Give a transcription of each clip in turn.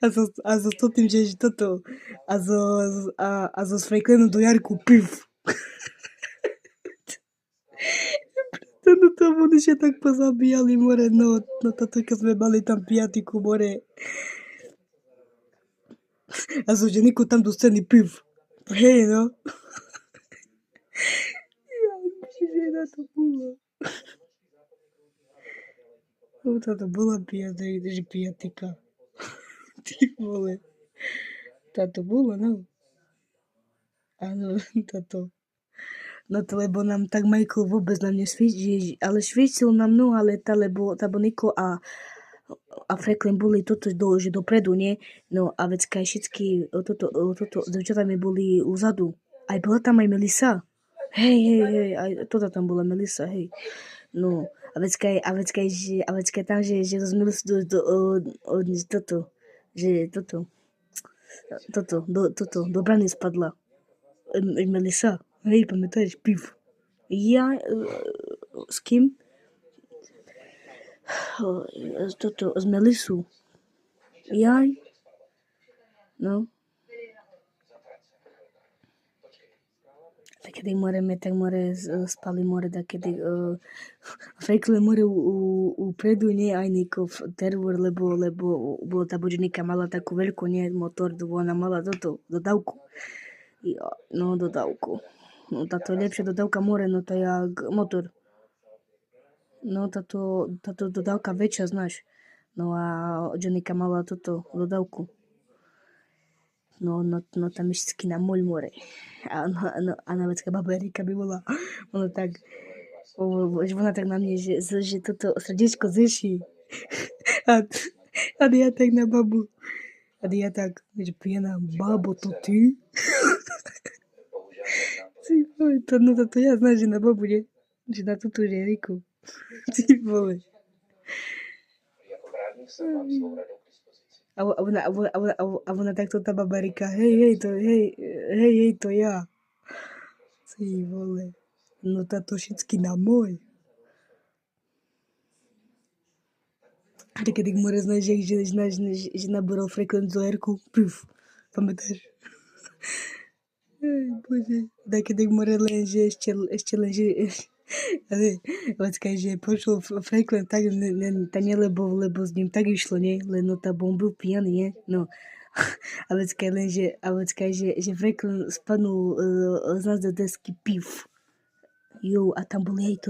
Also, also tô tym gdzieś to. Also z Franklinu do Jarku piw. No to oni się tak pozabijali, more, no to tylko sme mali tam pijatyku, more. Also, że niko tam do sceny piw. Hej, no. Ja myślę, że na to było. No to była pijatyka. Ty vole. Táto bolo, no. Áno, toto. No to lebo nám tak Michael vôbec nám nesviedčil, ale sviedčil nám, no ale lebo Niko a Franklin boli že dopredu, nie? No a vecka všetky s devčatami boli uzadu. Aj bola tam aj Melissa. Hej, aj toto tam bola Melissa, hej. No, a vecka tam, že zo Melissa do brany spadla. Melissa, hej, pamätáš, piv. Ja, s kým? S Melisou. Jaj. No. Takedy tak spali takedy Franklin upredu, nie aj Niko terror, lebo bolo tá božníka mala takú veľkú, nie, motor, ona mala dodávku. No, dodávku. No, táto je lepšia dodávka no to jak motor. No, táto dodávka väčšia, znáš. No a Johnnyka mala dodávku. No, tam ešte na moľ more. A na vecka baba Erika by bola, ona tak na mne, že toto srdiečko zeší. A ja tak na babu. A ja tak, že pijana, babo, to ty? To ja znám, že na babu, nie? Že na túto Eriku. Ty vole. A ona takto tá baba Erika, hej, to ja. Ty vole. No táto všetky na môj. A keď more znáš, že nabúral Franklin do Erku, pif, pamätáš? Bože, keď more len, že ešte len, že že pošol Franklin tak, nie lebo s ním tak išlo, nie? Len no tá on byl pijaný, nie? No. A len, že Franklin spadnul z nás do desky piv. Jo, a tam boli aj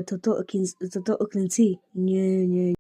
toto oklinci. Nie.